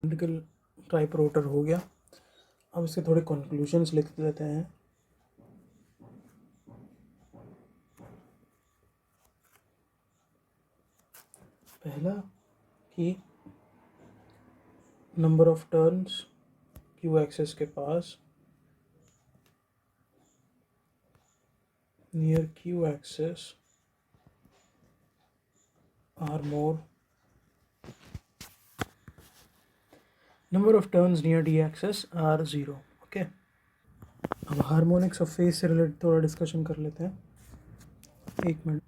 Cylindrical type rotor हो गया। अब इसके थोड़े कंक्लूजन्स लिख लेते हैं। पहला कि number of turns Q axis के पास near Q axis are more, number of turns near D axis are 0। Okay, अब हार्मोनिक्स ऑफ फेज से रिलेटेड थोड़ा डिस्कशन कर लेते हैं। एक मिनट,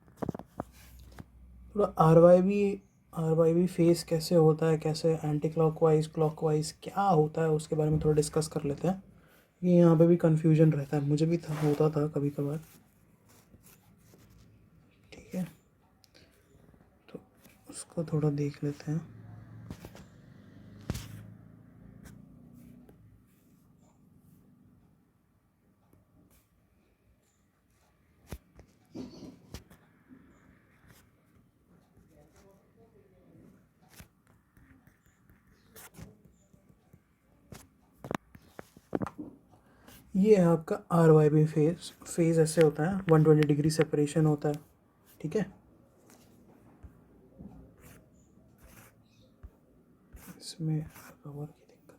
थोड़ा आर वाई बी फेस कैसे होता है, कैसे एंटी क्लॉकवाइज क्लॉकवाइज क्या होता है, उसके बारे में थोड़ा डिस्कस कर लेते हैं। ये यहाँ पे भी कन्फ्यूजन रहता है, मुझे भी होता था कभी कभार। ठीक है, तो उसको थोड़ा देख लेते हैं। ये है आपका आर वाई बी फेज ऐसे होता है, 120 डिग्री सेपरेशन होता है। ठीक है, इसमें कवर की दिक्कत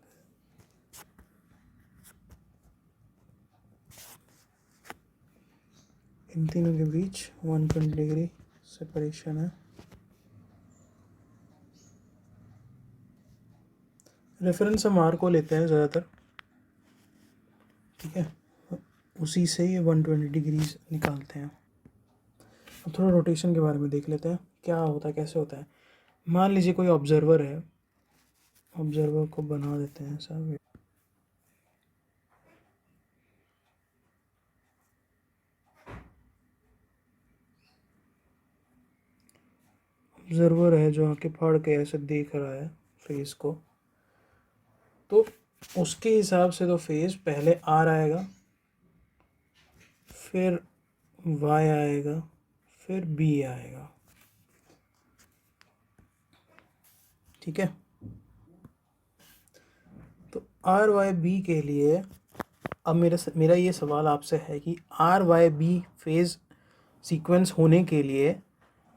है। इन तीनों के बीच 120 डिग्री सेपरेशन है। रेफरेंस हम आर को लेते हैं ज़्यादातर। ठीक है, उसी से ये 120 डिग्रीज निकालते हैं। अब थोड़ा रोटेशन के बारे में देख लेते हैं, क्या होता है कैसे होता है। मान लीजिए कोई ऑब्जर्वर है, ऑब्जर्वर को बना देते हैं ऐसा। ऑब्जर्वर है जो आके फाड़ के ऐसे देख रहा है फेस को, तो उसके हिसाब से तो फेस पहले आर आएगा, फिर वाई आएगा, फिर बी आएगा। ठीक है, तो आर वाई बी के लिए अब मेरा ये सवाल आपसे है कि R Y B phase sequence होने के लिए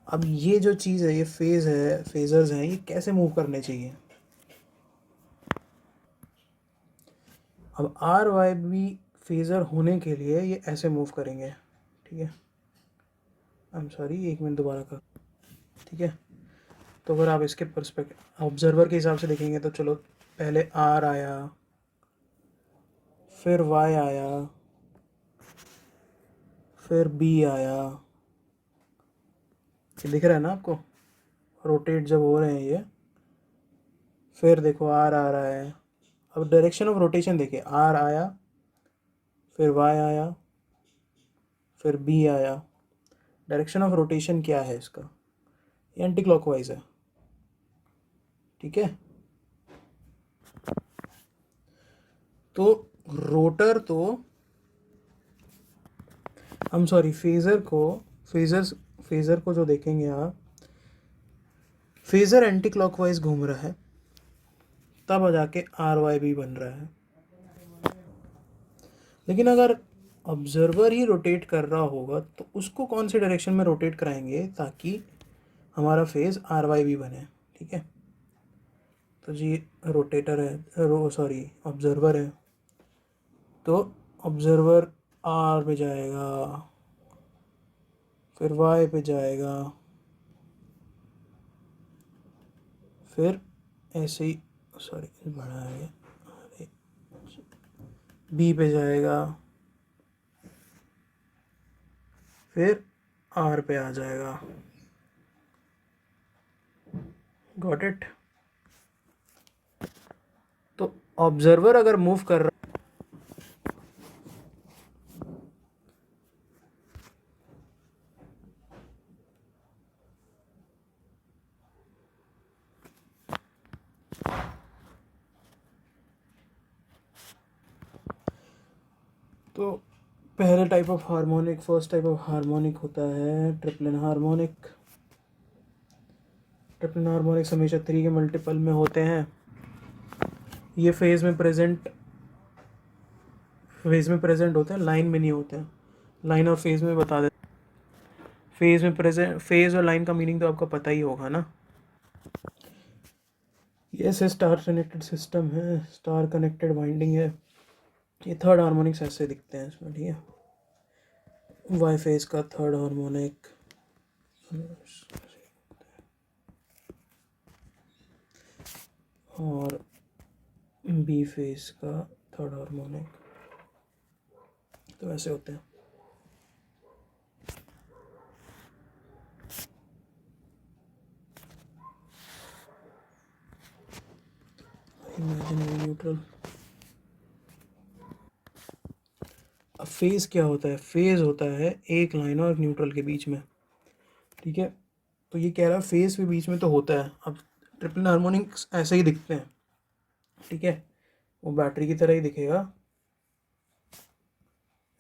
अब ये जो चीज़ है, ये फेज है, फेजर्स हैं, ये कैसे मूव करने चाहिए। अब आर वाई बी फेज़र होने के लिए ये ऐसे मूव करेंगे। ठीक है, आई एम सॉरी, एक मिनट दोबारा कर। ठीक है, तो अगर आप इसके परस्पेक्टिव ऑब्जर्वर के हिसाब से देखेंगे तो चलो, पहले आर आया, फिर वाई आया, फिर बी आया। ये दिख रहा है ना आपको, रोटेट जब हो रहे हैं ये, फिर देखो आर आ रहा है। अब डायरेक्शन ऑफ रोटेशन देखिए, आर आया, फिर वाई आया, फिर बी आया। डायरेक्शन ऑफ रोटेशन क्या है इसका, एंटी क्लॉकवाइज है। ठीक है, तो रोटर तो हम सॉरी फेज़र को जो देखेंगे आप, फेज़र एंटी क्लॉकवाइज घूम रहा है, तब जाके आर वाई बी बन रहा है। लेकिन अगर ऑब्जर्वर ही रोटेट कर रहा होगा तो उसको कौन से डायरेक्शन में रोटेट कराएंगे ताकि हमारा फेज आर वाई बी बने। ठीक है, तो जी रोटेटर है, सॉरी ऑब्जर्वर है, तो ऑब्जर्वर आर पे जाएगा, फिर वाई पे जाएगा, फिर ऐसे ही, सॉरी बड़ा है, बी पे जाएगा, फिर आर पे आ जाएगा। Got it. तो ऑब्जर्वर अगर मूव कर रहा, तो पहले type of harmonic, first type of harmonic होता है ट्रिप्लन हार्मोनिक। ट्रिप्लन हार्मोनिक्स हमेशा 3 के मल्टीपल में होते हैं। ये फेज़ में प्रेजेंट होते हैं, लाइन में नहीं होते हैं। लाइन और फेज़ में बता देते। फेज़ में प्रेजेंट, फेज़ और लाइन का मीनिंग तो आपको पता ही होगा ना। ये स्टार कनेक्टेड सिस्टम है, स्टार कनेक्टेड वाइंडिंग है। ये थर्ड हार्मोनिक्स ऐसे दिखते हैं इसमें, ठीक है। वाई फेज का थर्ड हार्मोनिक, और बी फेज का थर्ड हार्मोनिक, तो ऐसे होते हैं। Imaginary neutral. अब फेज क्या होता है? फेज होता है एक लाइन और न्यूट्रल के बीच में, ठीक है। तो ये कह रहा है फेज के बीच में तो होता है। अब ट्रिपल हार्मोनिक्स ऐसे ही दिखते हैं, ठीक है। वो बैटरी की तरह ही दिखेगा,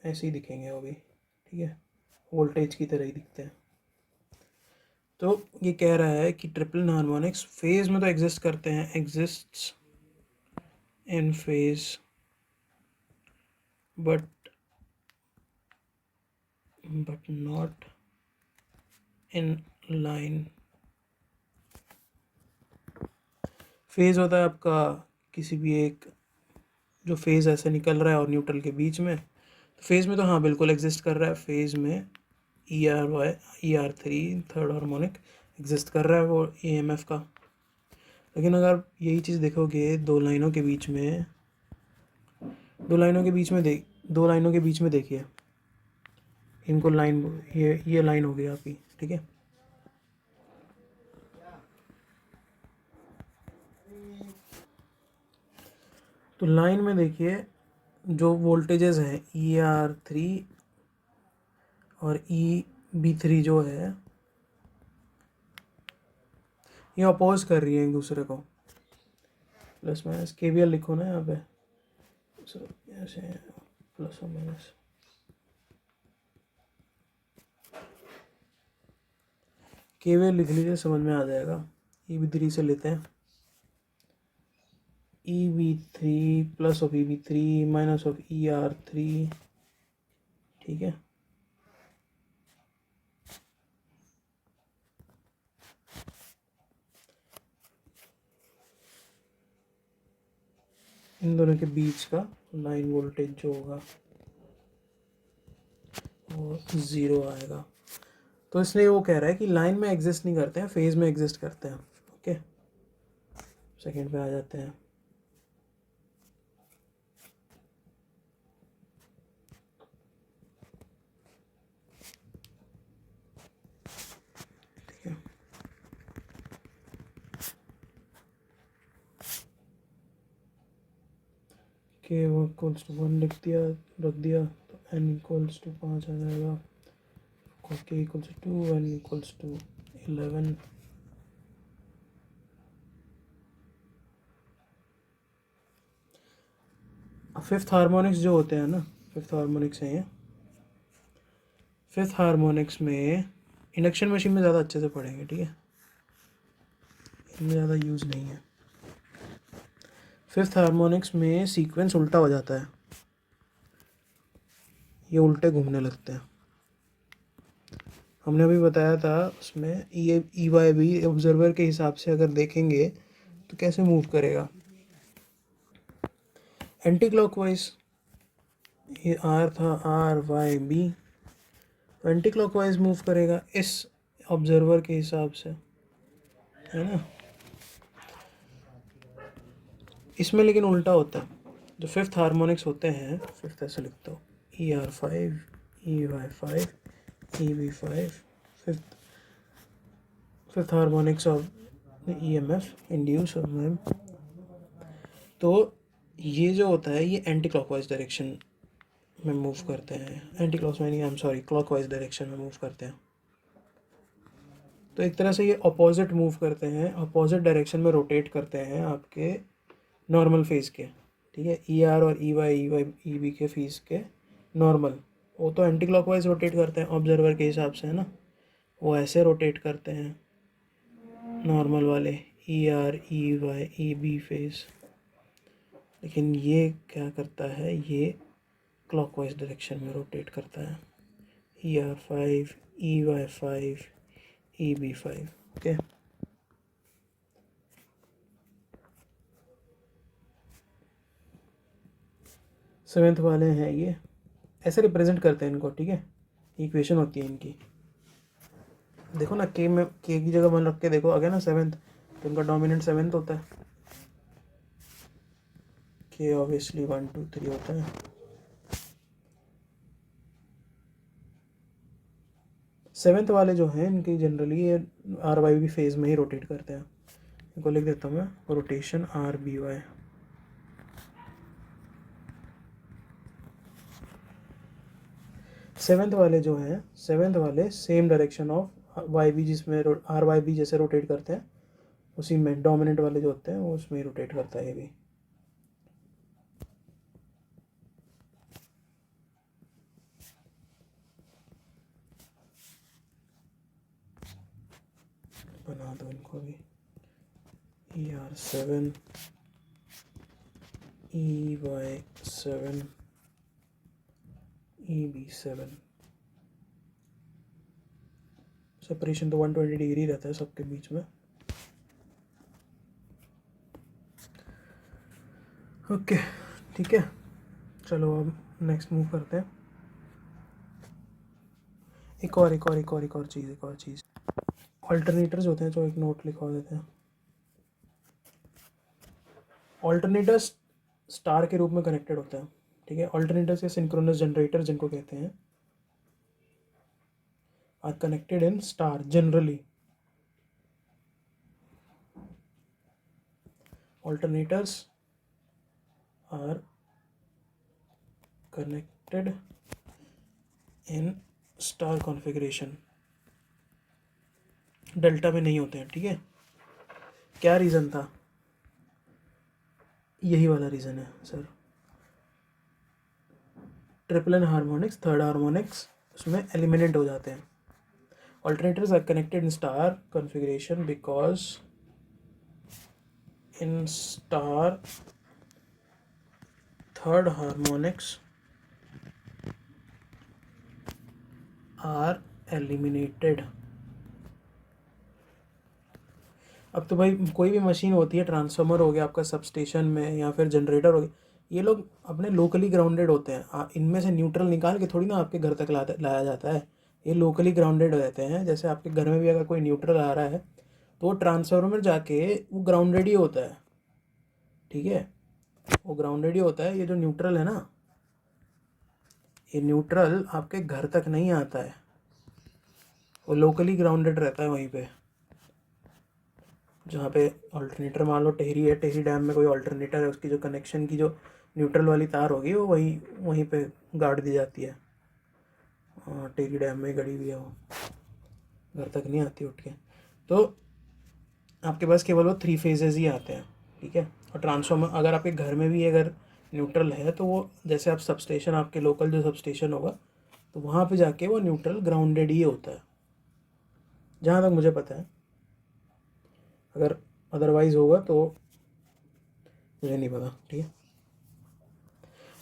ऐसे ही दिखेंगे वो भी, ठीक है। वोल्टेज की तरह ही दिखते हैं। तो ये कह रहा है कि ट्रिपल हार्मोनिक्स फेज में तो एग्जिस्ट करते हैं, exists in phase but not in line. Phase होता है आपका किसी भी एक, जो फेज ऐसे निकल रहा है और न्यूट्रल के बीच में। तो फेज में तो हाँ बिल्कुल एग्जिस्ट कर रहा है। फेज में ER3 थर्ड हार्मोनिक एग्जिस्ट कर रहा है, वो EMF का। लेकिन अगर यही चीज़ देखोगे दो लाइनों के बीच में, दो लाइनों के बीच में देखिए, इनको लाइन, ये लाइन हो गई आपकी, ठीक है। तो लाइन में देखिए जो वोल्टेजेस हैं ER3 और EB3 जो है, ये अपोज कर रही है एक दूसरे को। प्लस माइनस KVL लिखो ना यहाँ पे, ऐसे प्लस और माइनस। KVL लिख लीजिए, समझ में आ जाएगा। EB3 से लेते हैं, EB3 plus of EB3 minus of ER3, ठीक है। इन दोनों के बीच का लाइन वोल्टेज जो होगा वो 0 आएगा। तो इसलिए वो कह रहा है कि लाइन में एग्जिस्ट नहीं करते हैं, फेज में एग्जिस्ट करते हैं। ओके, सेकंड पे आ जाते हैं। ठीक है, के वो इक्वल्स टू 1 लिख दिया, रख दिया, तो n इक्वल्स टू 5 आ जाएगा। K equals to 2, n equals to 11। Fifth harmonics जो होते हैं ना, फिफ्थ हार्मोनिक्स हैं ये। फिफ्थ हार्मोनिक्स में इंडक्शन मशीन में ज़्यादा अच्छे से पढ़ेंगे, ठीक है। इनमें ज़्यादा यूज़ नहीं है। फिफ्थ हार्मोनिक्स में सीक्वेंस उल्टा हो जाता है, ये उल्टे घूमने लगते हैं। हमने अभी बताया था उसमें ये EY भी ऑब्जर्वर के हिसाब से अगर देखेंगे तो कैसे मूव करेगा। एंटी क्लॉकवाइज, ये R था, RYB, तो एंटी क्लॉकवाइज मूव करेगा इस ऑब्जर्वर के हिसाब से, है ना। इसमें लेकिन उल्टा होता है। जो फिफ्थ हार्मोनिक्स होते हैं, फिफ्थ ऐसे लिखता हूँ, ER5, EY5, EB5, fifth harmonics of EMF induce of ma'am. तो ये जो होता है ये एंटी क्लॉकवाइज डायरेक्शन में मूव करते हैं। एंटी क्लॉकवाइज नहीं, I am sorry, clockwise direction में मूव करते हैं। तो एक तरह से ये अपोजिट मूव करते हैं, अपोजिट डायरेक्शन में रोटेट करते हैं आपके नॉर्मल फेज के, ठीक है। ER और EB के फेज के नॉर्मल, वो तो एंटी क्लॉकवाइज रोटेट करते हैं ऑब्जर्वर के हिसाब से, है ना। वो ऐसे रोटेट करते हैं नॉर्मल वाले ER EY EB फेज। लेकिन ये क्या करता है, ये क्लॉकवाइज डायरेक्शन में रोटेट करता है। ER5, EY5, EB5। Okay, seventh वाले हैं ये, ऐसे रिप्रेजेंट करते हैं इनको, ठीक है। इक्वेशन होती है इनकी, देखो ना, के में के की जगह 1 रख के देखो, आगे ना सेवेंथ, तो इनका डोमिनेंट सेवेंथ होता है। के ऑब्वियसली 1 2 3 होता है। सेवेंथ वाले जो हैं इनकी जनरली ये RYB फेज में ही रोटेट करते हैं। इनको लिख देता हूँ मैं, रोटेशन RBY। सेवेंथ वाले जो हैं, सेवेंथ वाले सेम डायरेक्शन ऑफ YB, जिसमें RYB जैसे रोटेट करते हैं, उसी में डोमिनेंट वाले जो होते हैं वो उसमें ही रोटेट करता है ये भी। बना दो इनको भी, ER7, EY7, EB7। सेपरेशन तो 120 डिग्री रहता है सबके बीच में। ओके, ठीक है, चलो अब नेक्स्ट मूव करते हैं। एक और चीज़, ऑल्टरनेटर्स होते हैं, जो एक नोट लिखवा देते हैं। ऑल्टरनेटर्स स्टार के रूप में कनेक्टेड होते हैं, ठीक है। ऑल्टरनेटर्स या सिंक्रोनस जनरेटर जिनको कहते हैं, are connected in star generally. Alternators are connected in star configuration, delta में नहीं होते हैं, ठीक है। क्या रीज़न था, यही वाला रीज़न है sir. Triple N harmonics, third harmonics उसमें एलिमिनेट हो जाते हैं। Alternators are connected in star configuration because in star third harmonics are eliminated. अब तो भाई कोई भी मशीन होती है, ट्रांसफार्मर हो गया आपका सबस्टेशन में, या फिर जनरेटर हो गया, ये लोग अपने लोकली ग्राउंडेड होते हैं। इनमें से न्यूट्रल निकाल के थोड़ी ना आपके घर तक लाया जाता है, ये लोकली ग्राउंडेड रहते हैं। जैसे आपके घर में भी अगर कोई न्यूट्रल आ रहा है तो वो ट्रांसफार्मर में जाके वो ग्राउंडेड ही होता है, ठीक है, वो ग्राउंडेड ही होता है। ये जो न्यूट्रल है ना, ये न्यूट्रल आपके घर तक नहीं आता है, वो लोकली ग्राउंडेड रहता है वहीं पे। जहाँ पे ऑल्टरनेटर मान लो टेहरी है, टेहरी डैम में कोई ऑल्टरनेटर है, उसकी जो कनेक्शन की जो न्यूट्रल वाली तार होगी वो वहीं पे गाड़ दी जाती है। टेहरी डैम में गड़ी हुई है, वो घर तक नहीं आती उठ के। तो आपके पास केवल वो 3 फेजेस ही आते हैं, ठीक है। और ट्रांसफार्मर अगर आपके घर में भी अगर न्यूट्रल है तो वो, जैसे आप सबस्टेशन, आपके लोकल जो सबस्टेशन होगा, तो वहाँ पे जाके वो न्यूट्रल ग्राउंडेड ही होता है, जहाँ तक मुझे पता है। अगर अदरवाइज़ होगा तो मुझे नहीं पता, ठीक है।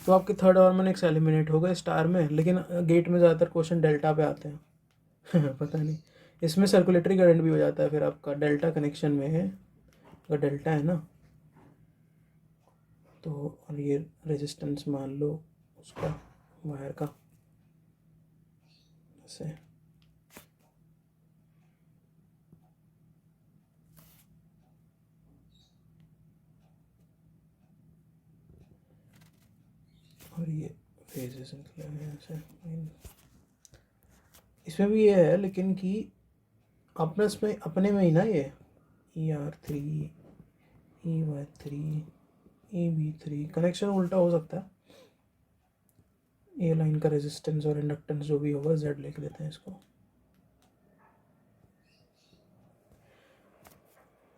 तो आपके थर्ड हार्मोनिक्स एलिमिनेट हो गए स्टार में, लेकिन गेट में ज़्यादातर क्वेश्चन डेल्टा पे आते हैं पता नहीं, इसमें सर्कुलेटरी करंट भी हो जाता है फिर आपका डेल्टा कनेक्शन में है, अगर डेल्टा है ना तो। और ये रेजिस्टेंस मान लो उसका, वायर का, ऐसे। और ये फेजेस निकले हुए हैं ऐसे। इसमें भी ये है लेकिन कि अपने में ही ना, ये ER3, EY3, EB3 कनेक्शन उल्टा हो सकता है। ए लाइन का रेजिस्टेंस और इंडक्टेंस जो भी होगा Z लिख देते हैं इसको।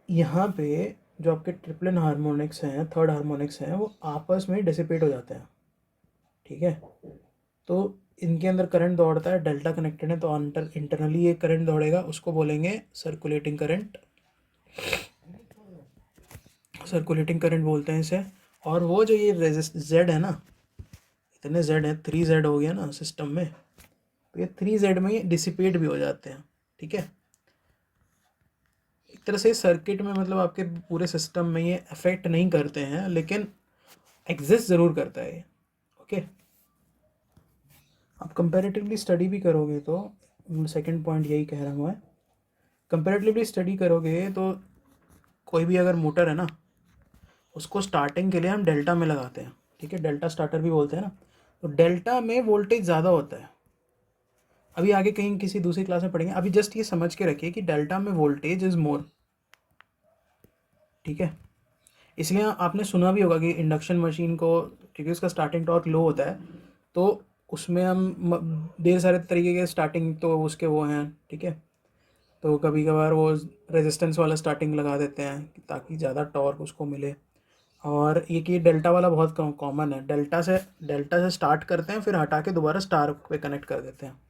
यहाँ पे जो आपके ट्रिपल हार्मोनिक्स हैं, थर्ड हार्मोनिक्स हैं, वो आपस में डिसिपेट हो जाते हैं, ठीक है। तो इनके अंदर करंट दौड़ता है, डेल्टा कनेक्टेड है, तो इंटरनली ये करंट दौड़ेगा, उसको बोलेंगे सर्कुलेटिंग करंट। सर्कुलेटिंग करंट बोलते हैं इसे। और वो जो ये रेजिस्ट जेड है ना, इतने जेड है, 3Z हो गया ना सिस्टम में, तो ये 3Z में ये डिसिपेट भी हो जाते हैं, ठीक है। एक तरह से सर्किट में मतलब आपके पूरे सिस्टम में ये अफेक्ट नहीं करते हैं, लेकिन एग्जिस्ट ज़रूर करता है ये, ओके। आप कंपैरेटिवली स्टडी भी करोगे तो, सेकंड पॉइंट यही कह रहा हूँ मैं, कंपैरेटिवली स्टडी करोगे तो कोई भी अगर मोटर है ना, उसको स्टार्टिंग के लिए हम डेल्टा में लगाते हैं, ठीक है, डेल्टा स्टार्टर भी बोलते हैं ना, तो डेल्टा में वोल्टेज ज़्यादा होता है। अभी आगे कहीं किसी दूसरी क्लास में पढ़ेंगे, अभी जस्ट ये समझ के रखिए कि डेल्टा में वोल्टेज इज़ मोर, ठीक है। इसलिए आपने सुना भी होगा कि इंडक्शन मशीन को, क्योंकि उसका स्टार्टिंग टॉर्क लो होता है, तो उसमें हम ढेर सारे तरीके के स्टार्टिंग तो उसके वो हैं, ठीक है। तो कभी कभार वो रेजिस्टेंस वाला स्टार्टिंग लगा देते हैं ताकि ज़्यादा टॉर्क उसको मिले। और ये कि डेल्टा वाला बहुत कॉमन है, डेल्टा से स्टार्ट करते हैं, फिर हटा के दोबारा स्टार पे कनेक्ट कर देते हैं,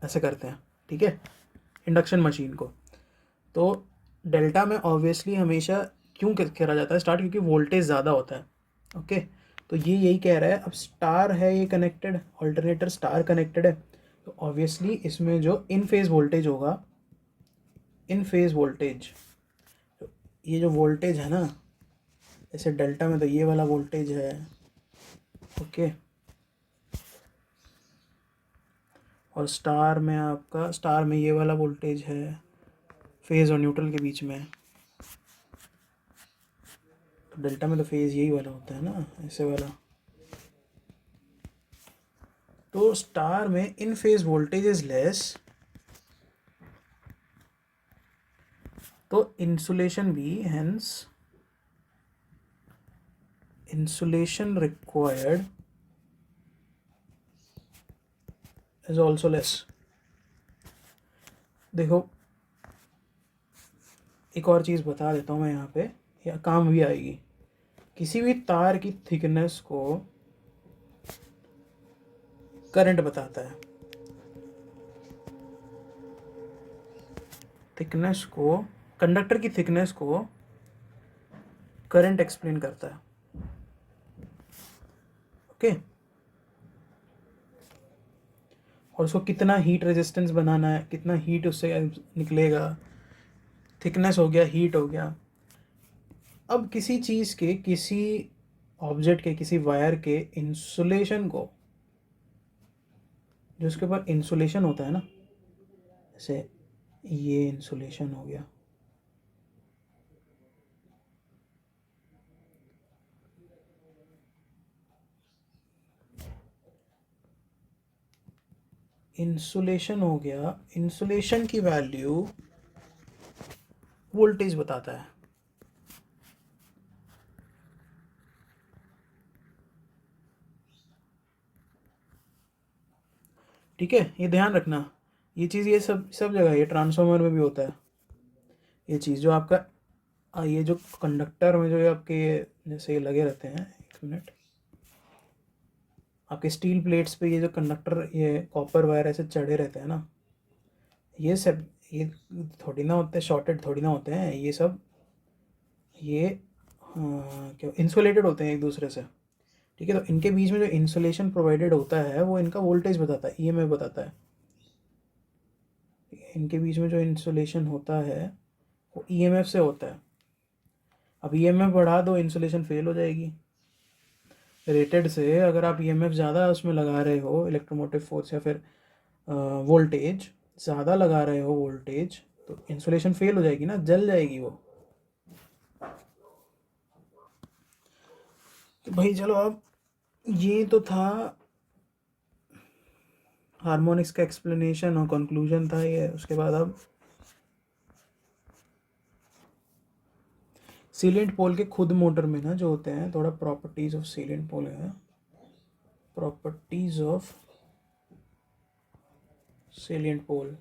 ऐसे करते हैं, ठीक है, इंडक्शन मशीन को। तो डेल्टा में ऑब्वियसली हमेशा क्यों करा जाता है स्टार्ट, क्योंकि वोल्टेज ज़्यादा होता है, ओके। तो ये यही कह रहा है, अब स्टार है ये कनेक्टेड, ऑल्टरनेटर स्टार कनेक्टेड है, तो ऑब्वियसली इसमें जो इन फेज वोल्टेज होगा, इन फेज वोल्टेज, ये जो वोल्टेज है ना, जैसे डेल्टा में तो ये वाला वोल्टेज है, ओके, और स्टार में ये वाला वोल्टेज है, फेज और न्यूट्रल के बीच में। तो डेल्टा में तो फेज यही वाला होता है ना, ऐसे वाला। तो स्टार में in phase voltage is less, तो इंसुलेशन भी, hence insulation required is also less. देखो एक और चीज़ बता देता हूँ मैं यहाँ पे, या काम भी आएगी। किसी भी तार की थिकनेस को करंट बताता है, थिकनेस को, कंडक्टर की थिकनेस को करंट एक्सप्लेन करता है, ओके। और उसको कितना हीट रेजिस्टेंस बनाना है, कितना हीट उससे निकलेगा, थिकनेस हो गया, हीट हो गया। अब किसी चीज़ के, किसी ऑब्जेक्ट के, किसी वायर के इंसुलेशन को, जो उसके ऊपर इंसुलेशन होता है ना, जैसे ये इंसुलेशन हो गया, इंसुलेशन हो गया, इंसुलेशन की वैल्यू वोल्टेज बताता है, ठीक है। ये ध्यान रखना, ये चीज़, ये सब जगह, ये ट्रांसफार्मर में भी होता है ये चीज़, जो आपका ये जो कंडक्टर में जो ये आपके जैसे ये लगे रहते हैं, एक मिनट, आपके स्टील प्लेट्स पे ये जो कंडक्टर, ये कॉपर वायर ऐसे चढ़े रहते हैं ना, ये सब, ये थोड़ी ना होते हैं शॉर्टेड, थोड़ी ना होते हैं ये सब, ये क्या इंसुलेटेड होते हैं एक दूसरे से, ठीक है। तो इनके बीच में जो इंसुलेशन प्रोवाइडेड होता है वो इनका वोल्टेज बताता है, ईएमएफ बताता है, इनके बीच में जो इंसुलेशन होता है वो ईएमएफ से होता है। अब ईएमएफ बढ़ा दो, इंसुलेशन फेल हो जाएगी रेटेड से। अगर आप ईएमएफ ज़्यादा उसमें लगा रहे हो, इलेक्ट्रोमोटिव फोर्स या फिर वोल्टेज ज़्यादा लगा रहे हो वोल्टेज, तो इंसुलेशन फेल हो जाएगी ना, जल जाएगी वो। तो भाई चलो, अब ये तो था हार्मोनिक्स का एक्सप्लेनेशन और कंक्लूजन था ये। उसके बाद अब सीलेंट पोल के खुद मोटर में ना जो होते हैं, थोड़ा प्रॉपर्टीज ऑफ सीलेंट पोल है, properties of salient pole.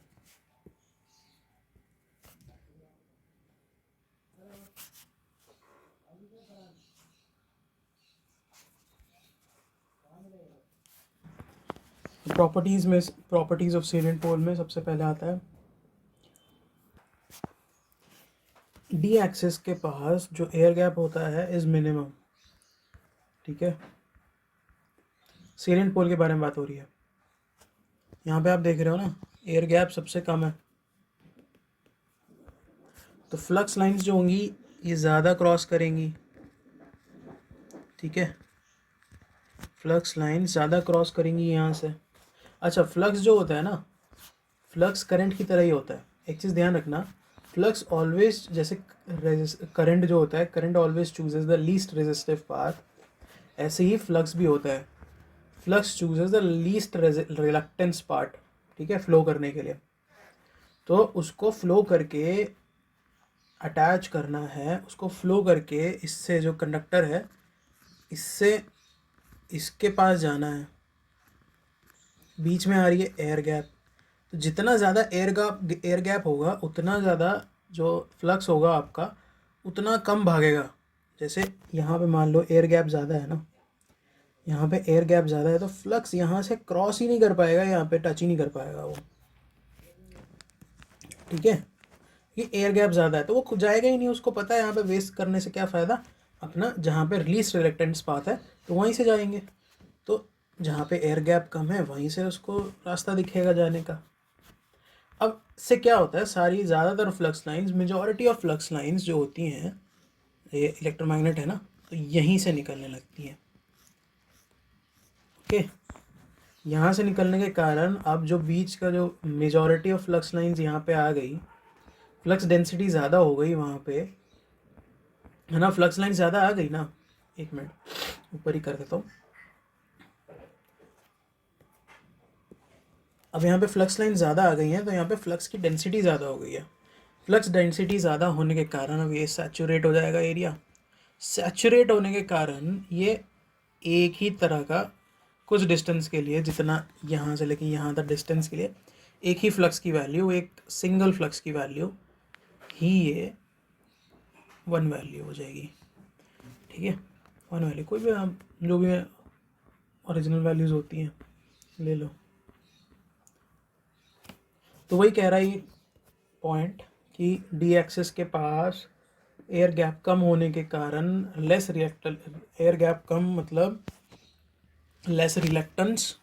Properties of salient pole में सबसे पहले आता है, डी एक्सिस के पास जो एयर गैप होता है इज मिनिमम, ठीक है, सेलिएंट पोल के बारे में बात हो रही है। यहाँ पे आप देख रहे हो ना, एयर गैप सबसे कम है, तो फ्लक्स लाइंस जो होंगी ये ज़्यादा क्रॉस करेंगी। ठीक है, फ्लक्स लाइंस ज़्यादा क्रॉस करेंगी यहाँ से। अच्छा, फ्लक्स जो होता है ना, फ्लक्स करंट की तरह ही होता है। एक चीज़ ध्यान रखना, फ्लक्स ऑलवेज, जैसे करंट जो होता है, current always chooses the least resistive path, ऐसे ही फ्लक्स भी होता है, flux chooses the least reluctance part. ठीक है, फ्लो करने के लिए, तो उसको फ्लो करके अटैच करना है, उसको फ्लो करके इससे जो कंडक्टर है इससे इसके पास जाना है। बीच में आ रही है एयर गैप, तो जितना ज़्यादा एयर गैप होगा उतना ज़्यादा जो फ्लक्स होगा आपका उतना कम भागेगा। जैसे यहाँ पे मान लो एयर गैप ज़्यादा है ना, यहाँ पे एयर गैप ज़्यादा है, तो फ्लक्स यहाँ से क्रॉस ही नहीं कर पाएगा, यहाँ पे टच ही नहीं कर पाएगा वो। ठीक है, ये एयर गैप ज़्यादा है तो वो खुद जाएगा ही नहीं, उसको पता है यहाँ पे वेस्ट करने से क्या फ़ायदा, अपना जहाँ पे रिलीज रिलक्टेंस पाथ है तो वहीं से जाएंगे। तो जहाँ पे एयर गैप कम है वहीं से उसको रास्ता दिखेगा जाने का। अब से क्या होता है, सारी ज़्यादातर flux lines, majority of flux lines जो होती हैं, ये इलेक्ट्रोमैग्नेट है ना, तो यहीं से निकलने लगती हैं। ओके, यहाँ से निकलने के कारण अब जो बीच का जो मेजॉरिटी ऑफ फ्लक्स लाइंस यहाँ पे आ गई, फ्लक्स डेंसिटी ज़्यादा हो गई वहाँ पे, है ना, फ्लक्स लाइन ज़्यादा आ गई ना। एक मिनट ऊपर ही कर देता हूँ। अब यहाँ पे फ्लक्स लाइन ज़्यादा आ गई हैं तो यहाँ पे फ्लक्स की डेंसिटी ज़्यादा हो गई है। फ्लक्स डेंसिटी ज़्यादा होने के कारण अब ये सैचुरेट हो जाएगा एरिया। सैचुरेट होने के कारण ये एक ही तरह का कुछ डिस्टेंस के लिए, जितना यहाँ से लेके यहाँ तक डिस्टेंस के लिए एक ही फ्लक्स की वैल्यू, एक सिंगल फ्लक्स की वैल्यू ही ये 1 वैल्यू हो जाएगी। ठीक है, 1 वैल्यू, कोई भी आप जो भी ओरिजिनल वैल्यूज़ होती हैं ले लो। तो वही कह रहा है ये पॉइंट कि डी एक्सिस के पास एयर गैप कम होने के कारण लेस रिएक्टर, एयर गैप कम मतलब लेस रिलक्टेंस,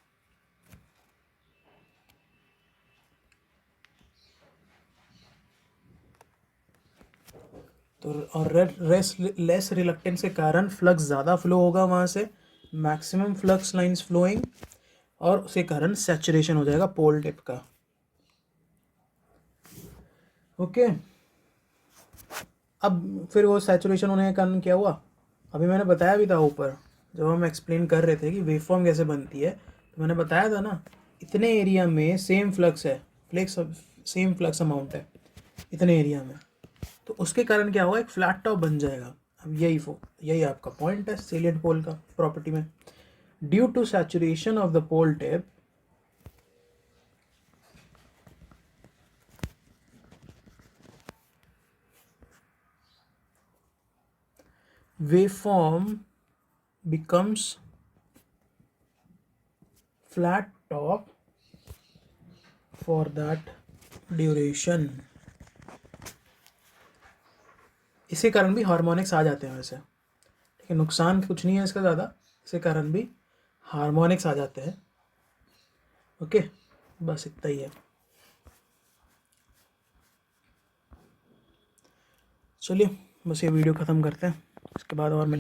तो और लेस रिलक्टेंस के कारण फ्लक्स ज़्यादा फ्लो होगा वहाँ से, मैक्सिमम फ्लक्स लाइंस फ्लोइंग, और उसके कारण सैचुरेशन हो जाएगा पोल टिप का। ओके, अब फिर वो सैचुरेशन होने के कारण क्या हुआ, अभी मैंने बताया भी था ऊपर जब हम एक्सप्लेन कर रहे थे कि वेवफॉर्म कैसे बनती है, तो मैंने बताया था ना, इतने एरिया में सेम फ्लक्स है, सेम फ्लक्स अमाउंट है इतने एरिया में, तो उसके कारण क्या होगा, एक फ्लैट टॉप बन जाएगा। अब यही आपका पॉइंट है सेलिएंट पोल का प्रॉपर्टी में। Due to saturation of the pole tip, waveform becomes flat top for that duration। इसके कारण भी हार्मोनिक्स आ जाते हैं वैसे, ठीक है, नुकसान कुछ नहीं है इसका ज़्यादा, इसके कारण भी हार्मोनिक्स आ जाते हैं। ओके, बस इतना ही है। चलिए बस ये वीडियो ख़त्म करते हैं, इसके बाद और